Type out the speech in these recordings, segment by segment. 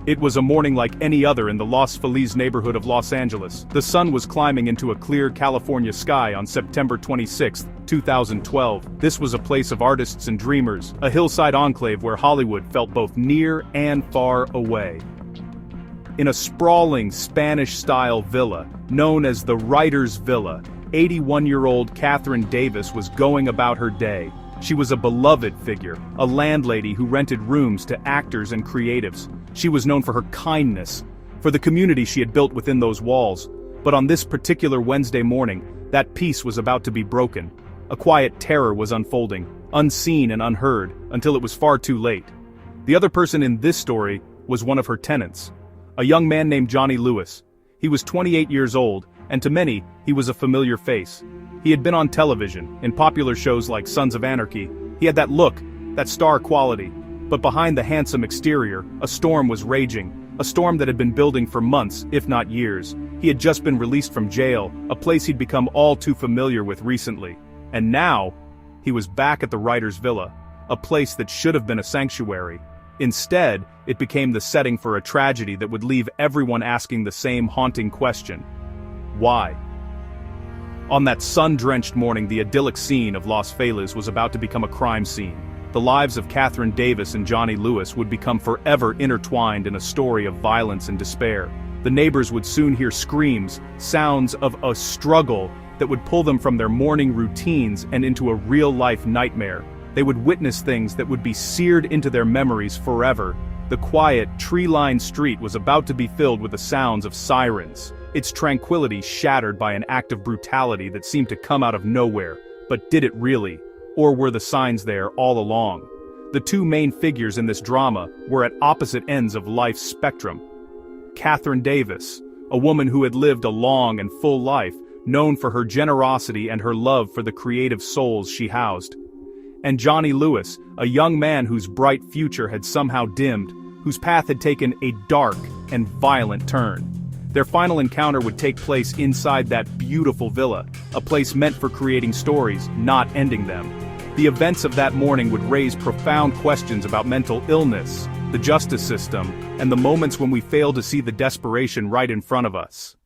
It was a morning like any other in the Los Feliz neighborhood of Los Angeles. The sun was climbing into a clear California sky on September 26, 2012. This was a place of artists and dreamers, a hillside enclave where Hollywood felt both near and far away. In a sprawling Spanish-style villa, known as the Writer's Villa, 81-year-old Catherine Davis was going about her day. She was a beloved figure, a landlady who rented rooms to actors and creatives. She was known for her kindness, for the community she had built within those walls. But on this particular Wednesday morning, that peace was about to be broken. A quiet terror was unfolding, unseen and unheard, until it was far too late. The other person in this story was one of her tenants, a young man named Johnny Lewis. He was 28 years old, and to many, he was a familiar face. He had been on television, in popular shows like Sons of Anarchy. He had that look, that star quality. But behind the handsome exterior, a storm was raging, a storm that had been building for months, if not years. He had just been released from jail, a place he'd become all too familiar with recently. And now, he was back at the Writer's Villa, a place that should have been a sanctuary. Instead, it became the setting for a tragedy that would leave everyone asking the same haunting question. Why? On that sun-drenched morning, the idyllic scene of Los Feliz was about to become a crime scene. The lives of Catherine Davis and Johnny Lewis would become forever intertwined in a story of violence and despair. The neighbors would soon hear screams, sounds of a struggle that would pull them from their morning routines and into a real-life nightmare. They would witness things that would be seared into their memories forever. The quiet, tree-lined street was about to be filled with the sounds of sirens, its tranquility shattered by an act of brutality that seemed to come out of nowhere. But did it really? Or were the signs there all along? The two main figures in this drama were at opposite ends of life's spectrum. Catherine Davis, a woman who had lived a long and full life, known for her generosity and her love for the creative souls she housed. And Johnny Lewis, a young man whose bright future had somehow dimmed, whose path had taken a dark and violent turn. Their final encounter would take place inside that beautiful villa, a place meant for creating stories, not ending them. The events of that morning would raise profound questions about mental illness, the justice system, and the moments when we fail to see the desperation right in front of us.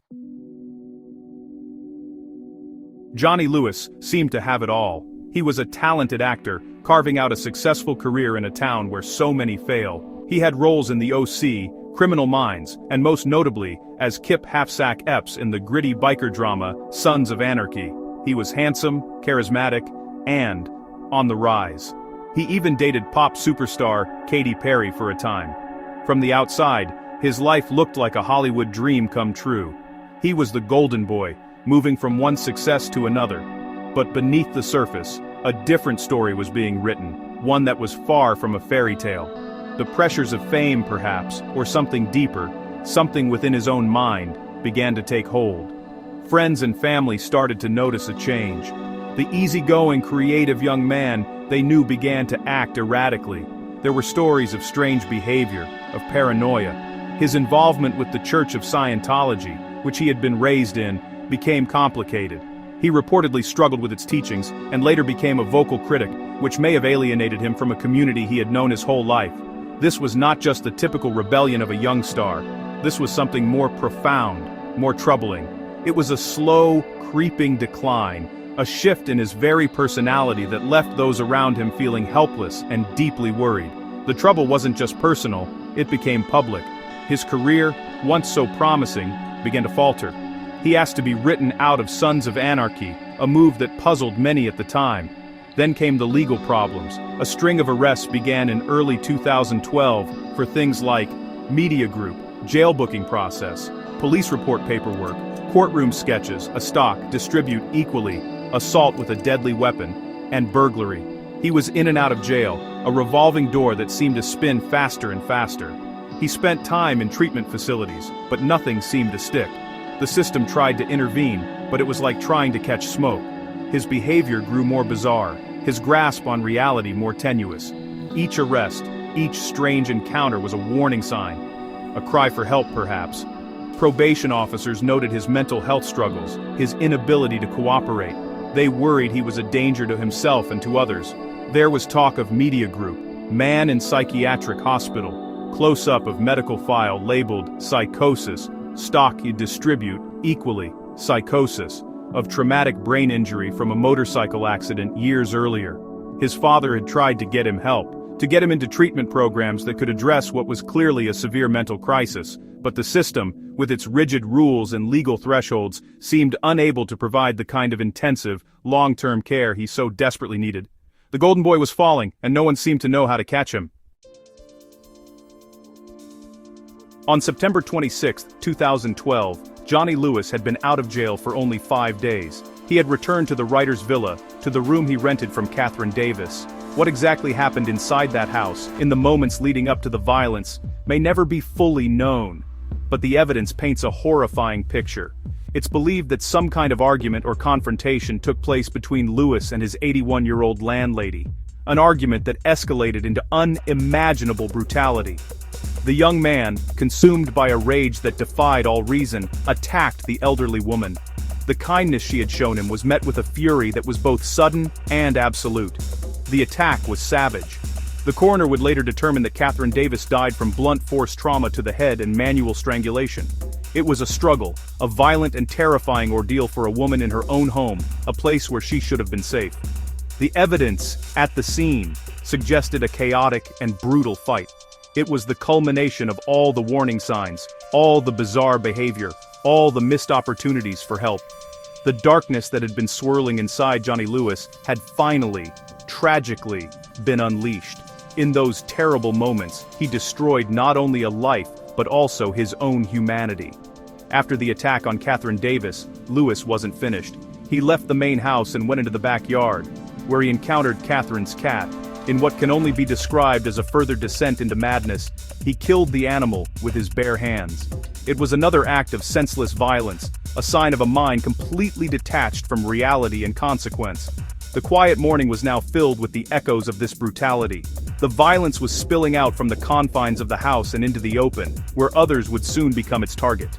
Johnny Lewis seemed to have it all. He was a talented actor, carving out a successful career in a town where so many fail. He had roles in The O.C., Criminal Minds, and most notably, as Kip Halfsack Epps in the gritty biker drama, Sons of Anarchy. He was handsome, charismatic, and on the rise. He even dated pop superstar Katy Perry for a time. From the outside, his life looked like a Hollywood dream come true. He was the golden boy, moving from one success to another. But beneath the surface, a different story was being written, one that was far from a fairy tale. The pressures of fame, perhaps, or something deeper, something within his own mind, began to take hold. Friends and family started to notice a change. The easygoing, creative young man they knew began to act erratically. There were stories of strange behavior, of paranoia. His involvement with the Church of Scientology, which he had been raised in, became complicated. He reportedly struggled with its teachings, and later became a vocal critic, which may have alienated him from a community he had known his whole life. This was not just the typical rebellion of a young star. This was something more profound, more troubling. It was a slow, creeping decline, a shift in his very personality that left those around him feeling helpless and deeply worried. The trouble wasn't just personal, it became public. His career, once so promising, began to falter. He asked to be written out of Sons of Anarchy, a move that puzzled many at the time. Then came the legal problems. A string of arrests began in early 2012 for things like media group, jail booking process, police report paperwork, courtroom sketches, a stock, distribute equally, assault with a deadly weapon, and burglary. He was in and out of jail, a revolving door that seemed to spin faster and faster. He spent time in treatment facilities, but nothing seemed to stick. The system tried to intervene, but it was like trying to catch smoke. His behavior grew more bizarre, his grasp on reality more tenuous. Each arrest, each strange encounter was a warning sign. A cry for help, perhaps. Probation officers noted his mental health struggles, his inability to cooperate. They worried he was a danger to himself and to others. There was talk of media group, man in psychiatric hospital. Close-up of medical file labeled psychosis, stock you distribute, equally, psychosis, of traumatic brain injury from a motorcycle accident years earlier. His father had tried to get him help, to get him into treatment programs that could address what was clearly a severe mental crisis, but the system, with its rigid rules and legal thresholds, seemed unable to provide the kind of intensive, long-term care he so desperately needed. The golden boy was falling, and no one seemed to know how to catch him. On September 26, 2012, Johnny Lewis had been out of jail for only 5 days. He had returned to the writer's villa, to the room he rented from Catherine Davis. What exactly happened inside that house, in the moments leading up to the violence, may never be fully known. But the evidence paints a horrifying picture. It's believed that some kind of argument or confrontation took place between Lewis and his 81-year-old landlady. An argument that escalated into unimaginable brutality. The young man, consumed by a rage that defied all reason, attacked the elderly woman. The kindness she had shown him was met with a fury that was both sudden and absolute. The attack was savage. The coroner would later determine that Catherine Davis died from blunt force trauma to the head and manual strangulation. It was a struggle, a violent and terrifying ordeal for a woman in her own home, a place where she should have been safe. The evidence at the scene suggested a chaotic and brutal fight. It was the culmination of all the warning signs, all the bizarre behavior, all the missed opportunities for help. The darkness that had been swirling inside Johnny Lewis had finally, tragically, been unleashed. In those terrible moments, he destroyed not only a life, but also his own humanity. After the attack on Catherine Davis, Lewis wasn't finished. He left the main house and went into the backyard, where he encountered Catherine's cat. In what can only be described as a further descent into madness, he killed the animal with his bare hands. It was another act of senseless violence, a sign of a mind completely detached from reality and consequence. The quiet morning was now filled with the echoes of this brutality. The violence was spilling out from the confines of the house and into the open, where others would soon become its target.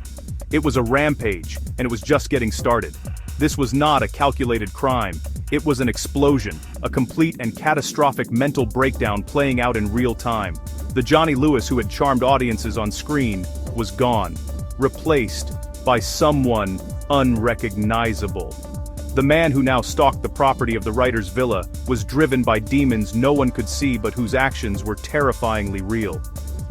It was a rampage, and it was just getting started. This was not a calculated crime. It was an explosion, a complete and catastrophic mental breakdown playing out in real time. The Johnny Lewis who had charmed audiences on screen was gone, replaced by someone unrecognizable. The man who now stalked the property of the writer's villa was driven by demons no one could see but whose actions were terrifyingly real.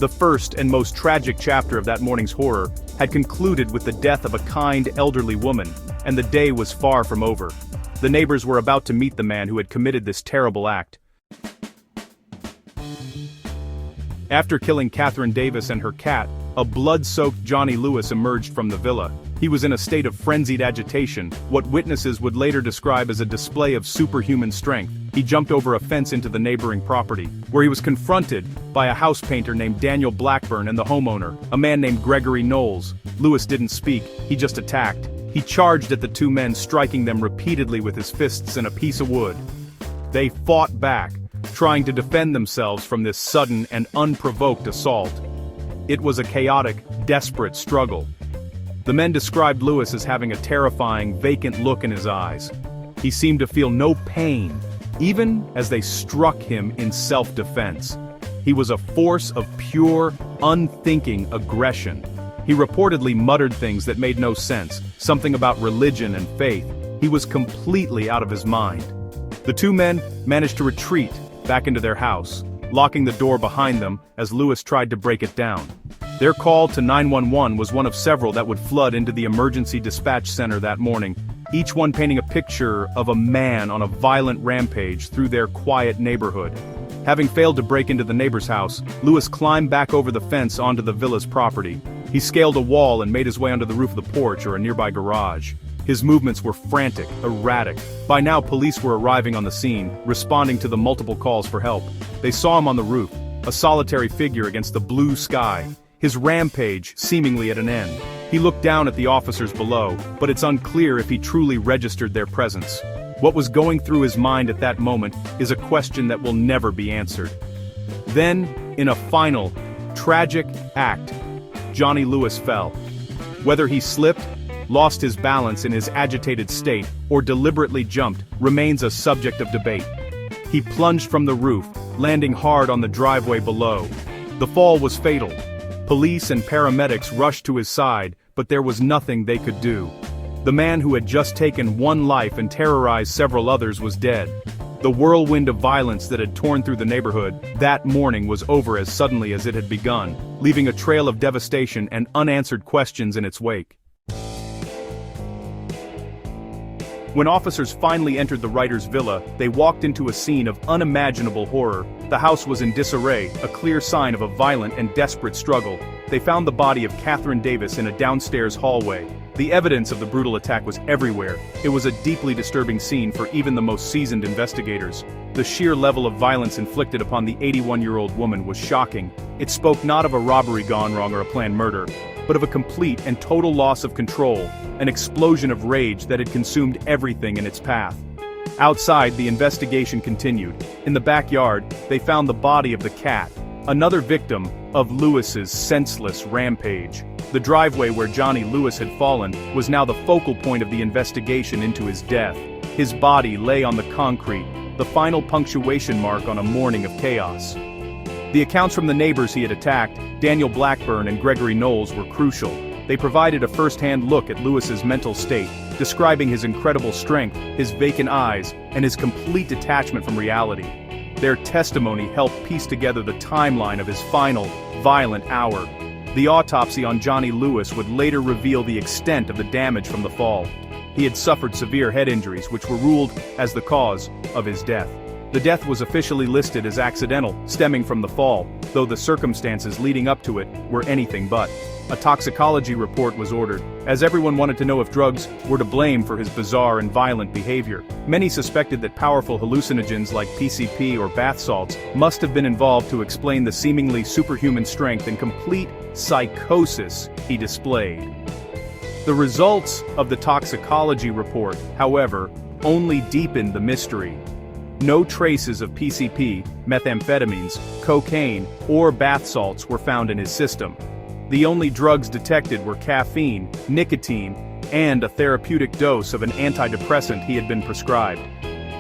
The first and most tragic chapter of that morning's horror had concluded with the death of a kind elderly woman, and the day was far from over. The neighbors were about to meet the man who had committed this terrible act. After killing Catherine Davis and her cat, a blood-soaked Johnny Lewis emerged from the villa. He was in a state of frenzied agitation, what witnesses would later describe as a display of superhuman strength. He jumped over a fence into the neighboring property, where he was confronted by a house painter named Daniel Blackburn and the homeowner, a man named Gregory Knowles. Lewis didn't speak, he just attacked. He charged at the two men, striking them repeatedly with his fists and a piece of wood. They fought back, trying to defend themselves from this sudden and unprovoked assault. It was a chaotic, desperate struggle. The men described Lewis as having a terrifying, vacant look in his eyes. He seemed to feel no pain, even as they struck him in self-defense. He was a force of pure, unthinking aggression. He reportedly muttered things that made no sense, something about religion and faith. He was completely out of his mind. The two men managed to retreat back into their house, locking the door behind them as Lewis tried to break it down. Their call to 911 was one of several that would flood into the emergency dispatch center that morning, each one painting a picture of a man on a violent rampage through their quiet neighborhood. Having failed to break into the neighbor's house, Lewis climbed back over the fence onto the villa's property. He scaled a wall and made his way onto the roof of the porch or a nearby garage. His movements were frantic, erratic. By now, police were arriving on the scene, responding to the multiple calls for help. They saw him on the roof, a solitary figure against the blue sky, his rampage seemingly at an end. He looked down at the officers below, but it's unclear if he truly registered their presence. What was going through his mind at that moment is a question that will never be answered. Then, in a final, tragic act, Johnny Lewis fell. Whether he slipped, lost his balance in his agitated state, or deliberately jumped, remains a subject of debate. He plunged from the roof, landing hard on the driveway below. The fall was fatal. Police and paramedics rushed to his side, but there was nothing they could do. The man who had just taken one life and terrorized several others was dead. The whirlwind of violence that had torn through the neighborhood that morning was over as suddenly as it had begun, leaving a trail of devastation and unanswered questions in its wake. When officers finally entered the writer's villa, they walked into a scene of unimaginable horror. The house was in disarray, a clear sign of a violent and desperate struggle. They found the body of Catherine Davis in a downstairs hallway. The evidence of the brutal attack was everywhere. It was a deeply disturbing scene for even the most seasoned investigators. The sheer level of violence inflicted upon the 81-year-old woman was shocking. It spoke not of a robbery gone wrong or a planned murder, but of a complete and total loss of control, an explosion of rage that had consumed everything in its path. Outside, the investigation continued. In the backyard, they found the body of the cat, another victim of Lewis's senseless rampage. The driveway where Johnny Lewis had fallen was now the focal point of the investigation into his death. His body lay on the concrete, the final punctuation mark on a morning of chaos. The accounts from the neighbors he had attacked, Daniel Blackburn and Gregory Knowles, were crucial. They provided a first-hand look at Lewis's mental state, describing his incredible strength, his vacant eyes, and his complete detachment from reality. Their testimony helped piece together the timeline of his final, violent hour. The autopsy on Johnny Lewis would later reveal the extent of the damage from the fall. He had suffered severe head injuries which were ruled as the cause of his death. The death was officially listed as accidental, stemming from the fall, though the circumstances leading up to it were anything but. A toxicology report was ordered, as everyone wanted to know if drugs were to blame for his bizarre and violent behavior. Many suspected that powerful hallucinogens like PCP or bath salts must have been involved to explain the seemingly superhuman strength and complete psychosis he displayed. The results of the toxicology report, however, only deepened the mystery. No traces of PCP, methamphetamines, cocaine, or bath salts were found in his system. The only drugs detected were caffeine, nicotine, and a therapeutic dose of an antidepressant he had been prescribed.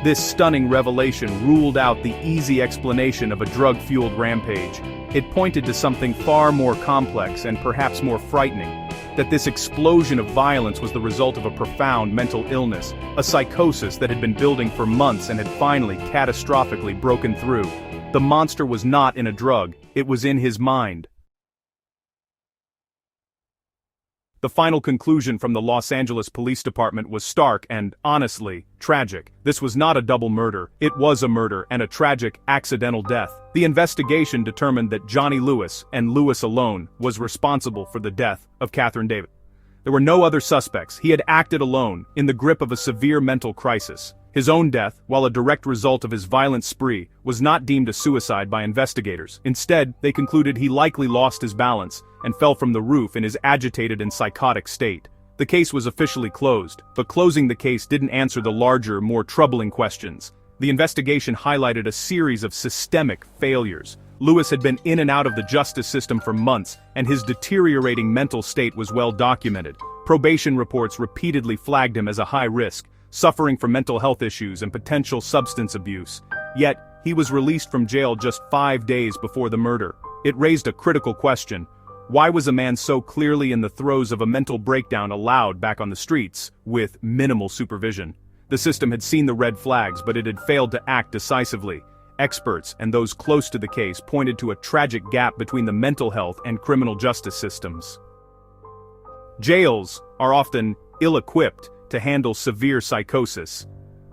This stunning revelation ruled out the easy explanation of a drug-fueled rampage. It pointed to something far more complex and perhaps more frightening. That this explosion of violence was the result of a profound mental illness, a psychosis that had been building for months and had finally catastrophically broken through. The monster was not in a drug, it was in his mind. The final conclusion from the Los Angeles Police Department was stark and, honestly, tragic. This was not a double murder, it was a murder and a tragic, accidental death. The investigation determined that Johnny Lewis, and Lewis alone, was responsible for the death of Catherine Davis. There were no other suspects. He had acted alone, in the grip of a severe mental crisis. His own death, while a direct result of his violent spree, was not deemed a suicide by investigators. Instead, they concluded he likely lost his balance and fell from the roof in his agitated and psychotic state. The case was officially closed, but closing the case didn't answer the larger, more troubling questions. The investigation highlighted a series of systemic failures. Lewis had been in and out of the justice system for months, and his deteriorating mental state was well documented. Probation reports repeatedly flagged him as a high risk, suffering from mental health issues and potential substance abuse. Yet, he was released from jail just 5 days before the murder. It raised a critical question. Why was a man so clearly in the throes of a mental breakdown allowed back on the streets, with minimal supervision? The system had seen the red flags, but it had failed to act decisively. Experts and those close to the case pointed to a tragic gap between the mental health and criminal justice systems. Jails are often ill-equipped to handle severe psychosis.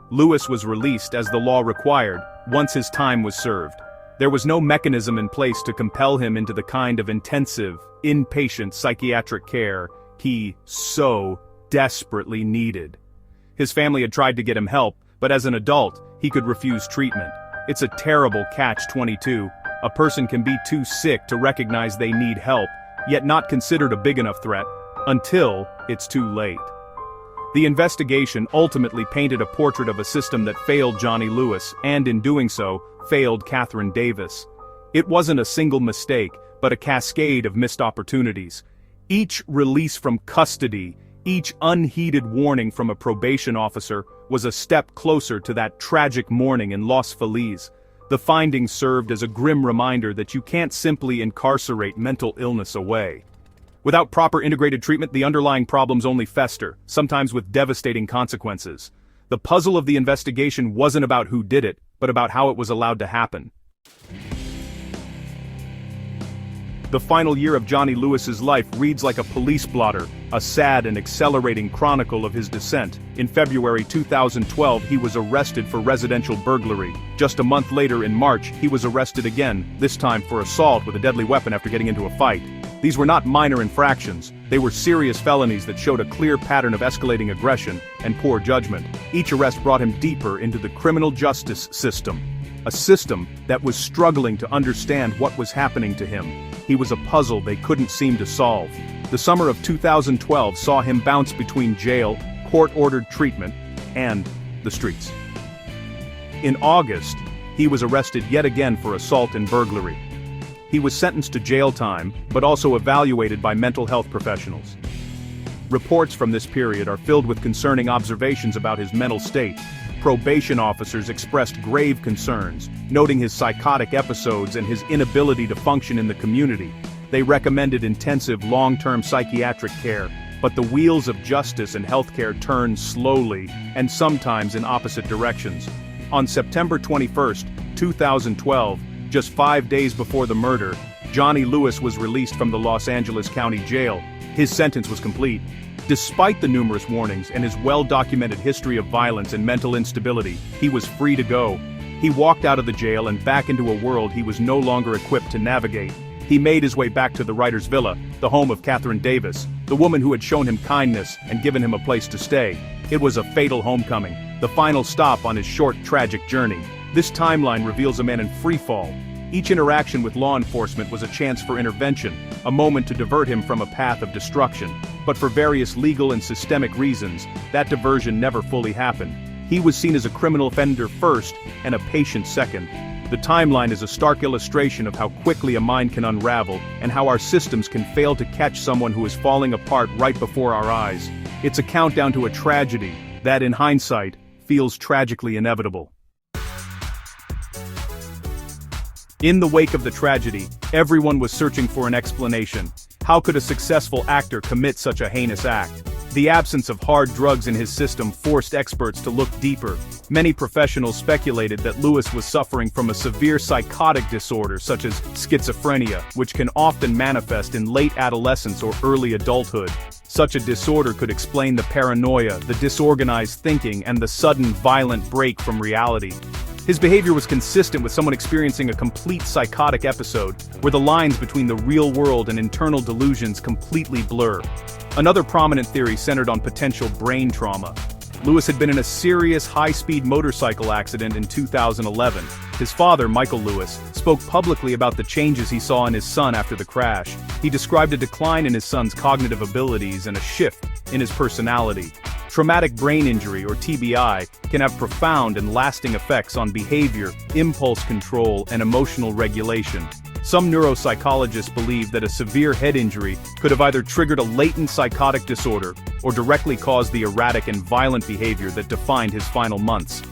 Lewis was released as the law required, once his time was served. There was no mechanism in place to compel him into the kind of intensive, inpatient psychiatric care he so desperately needed. His family had tried to get him help, but as an adult, he could refuse treatment. It's a terrible catch-22. A person can be too sick to recognize they need help, yet not considered a big enough threat, until it's too late. The investigation ultimately painted a portrait of a system that failed Johnny Lewis, and in doing so, failed Catherine Davis. It wasn't a single mistake, but a cascade of missed opportunities. Each release from custody, each unheeded warning from a probation officer, was a step closer to that tragic morning in Los Feliz. The findings served as a grim reminder that you can't simply incarcerate mental illness away. Without proper integrated treatment, the underlying problems only fester, sometimes with devastating consequences. The puzzle of the investigation wasn't about who did it, but about how it was allowed to happen. The final year of Johnny Lewis's life reads like a police blotter, a sad and accelerating chronicle of his descent. In February 2012, he was arrested for residential burglary. Just a month later, in March, he was arrested again, this time for assault with a deadly weapon after getting into a fight. These were not minor infractions, they were serious felonies that showed a clear pattern of escalating aggression and poor judgment. Each arrest brought him deeper into the criminal justice system. A system that was struggling to understand what was happening to him. He was a puzzle they couldn't seem to solve. The summer of 2012 saw him bounce between jail, court-ordered treatment, and the streets. In August, he was arrested yet again for assault and burglary. He was sentenced to jail time, but also evaluated by mental health professionals. Reports from this period are filled with concerning observations about his mental state. Probation officers expressed grave concerns, noting his psychotic episodes and his inability to function in the community. They recommended intensive long-term psychiatric care, but the wheels of justice and healthcare turn slowly, and sometimes in opposite directions. On September 21, 2012, just 5 days before the murder, Johnny Lewis was released from the Los Angeles County Jail. His sentence was complete. Despite the numerous warnings and his well-documented history of violence and mental instability, he was free to go. He walked out of the jail and back into a world he was no longer equipped to navigate. He made his way back to the writer's villa, the home of Catherine Davis, the woman who had shown him kindness and given him a place to stay. It was a fatal homecoming, the final stop on his short, tragic journey. This timeline reveals a man in free fall. Each interaction with law enforcement was a chance for intervention, a moment to divert him from a path of destruction. But for various legal and systemic reasons, that diversion never fully happened. He was seen as a criminal offender first and a patient second. The timeline is a stark illustration of how quickly a mind can unravel and how our systems can fail to catch someone who is falling apart right before our eyes. It's a countdown to a tragedy that, in hindsight, feels tragically inevitable. In the wake of the tragedy, everyone was searching for an explanation. How could a successful actor commit such a heinous act? The absence of hard drugs in his system forced experts to look deeper. Many professionals speculated that Lewis was suffering from a severe psychotic disorder such as schizophrenia, which can often manifest in late adolescence or early adulthood. Such a disorder could explain the paranoia, the disorganized thinking, and the sudden violent break from reality. His behavior was consistent with someone experiencing a complete psychotic episode, where the lines between the real world and internal delusions completely blur. Another prominent theory centered on potential brain trauma. Lewis had been in a serious high-speed motorcycle accident in 2011. His father, Michael Lewis, spoke publicly about the changes he saw in his son after the crash. He described a decline in his son's cognitive abilities and a shift in his personality. Traumatic brain injury, or TBI, can have profound and lasting effects on behavior, impulse control, and emotional regulation. Some neuropsychologists believe that a severe head injury could have either triggered a latent psychotic disorder or directly caused the erratic and violent behavior that defined his final months.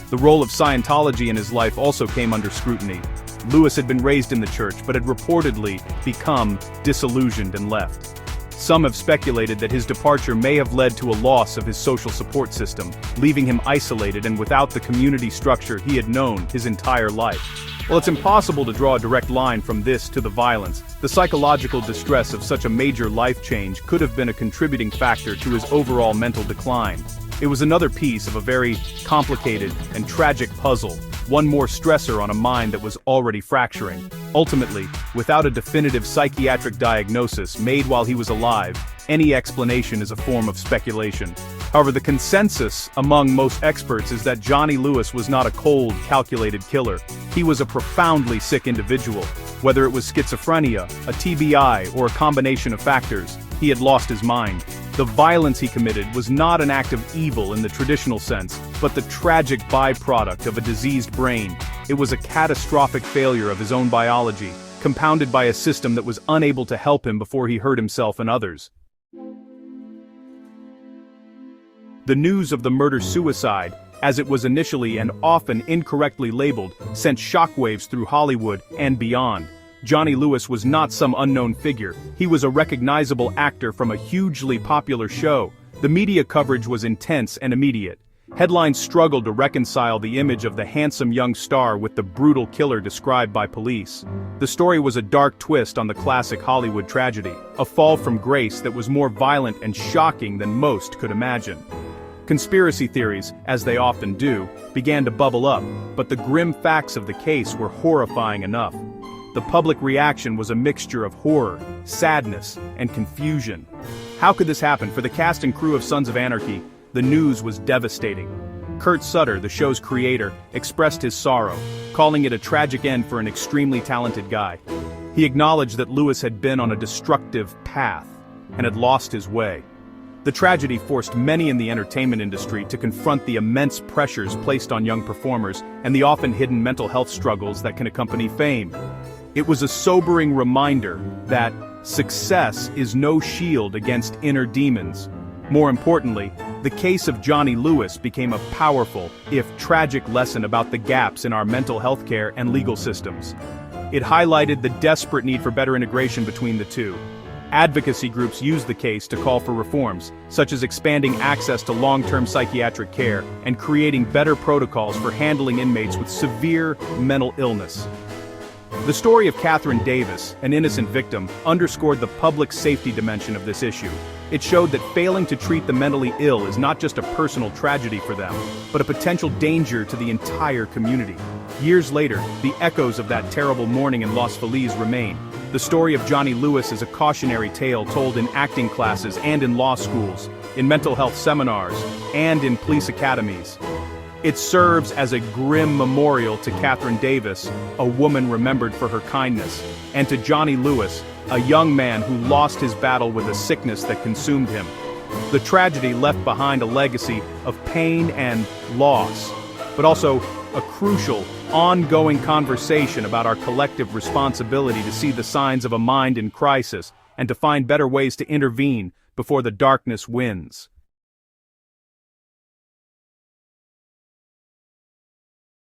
The role of Scientology in his life also came under scrutiny. Lewis had been raised in the church but had reportedly become disillusioned and left. Some have speculated that his departure may have led to a loss of his social support system, leaving him isolated and without the community structure he had known his entire life. While it's impossible to draw a direct line from this to the violence, the psychological distress of such a major life change could have been a contributing factor to his overall mental decline. It was another piece of a very complicated and tragic puzzle, one more stressor on a mind that was already fracturing. Ultimately, without a definitive psychiatric diagnosis made while he was alive, any explanation is a form of speculation. However, the consensus among most experts is that Johnny Lewis was not a cold, calculated killer. He was a profoundly sick individual. Whether it was schizophrenia, a TBI, or a combination of factors, he had lost his mind. The violence he committed was not an act of evil in the traditional sense, but the tragic byproduct of a diseased brain. It was a catastrophic failure of his own biology, compounded by a system that was unable to help him before he hurt himself and others. The news of the murder-suicide as it was initially and often incorrectly labeled, sent shockwaves through Hollywood and beyond. Johnny Lewis was not some unknown figure. He was a recognizable actor from a hugely popular show. The media coverage was intense and immediate. Headlines struggled to reconcile the image of the handsome young star with the brutal killer described by police. The story was a dark twist on the classic Hollywood tragedy, a fall from grace that was more violent and shocking than most could imagine. Conspiracy theories, as they often do, began to bubble up, but the grim facts of the case were horrifying enough. The public reaction was a mixture of horror, sadness, and confusion. How could this happen? For the cast and crew of Sons of Anarchy, the news was devastating. Kurt Sutter, the show's creator, expressed his sorrow, calling it a tragic end for an extremely talented guy. He acknowledged that Lewis had been on a destructive path and had lost his way. The tragedy forced many in the entertainment industry to confront the immense pressures placed on young performers and the often hidden mental health struggles that can accompany fame. It was a sobering reminder that success is no shield against inner demons. More importantly, the case of Johnny Lewis became a powerful, if tragic, lesson about the gaps in our mental health care and legal systems. It highlighted the desperate need for better integration between the two. Advocacy groups used the case to call for reforms, such as expanding access to long-term psychiatric care and creating better protocols for handling inmates with severe mental illness. The story of Catherine Davis, an innocent victim, underscored the public safety dimension of this issue. It showed that failing to treat the mentally ill is not just a personal tragedy for them, but a potential danger to the entire community. Years later, the echoes of that terrible morning in Los Feliz remain. The story of Johnny Lewis is a cautionary tale told in acting classes and in law schools, in mental health seminars, and in police academies. It serves as a grim memorial to Catherine Davis, a woman remembered for her kindness, and to Johnny Lewis, a young man who lost his battle with a sickness that consumed him. The tragedy left behind a legacy of pain and loss, but also a crucial, ongoing conversation about our collective responsibility to see the signs of a mind in crisis and to find better ways to intervene before the darkness wins.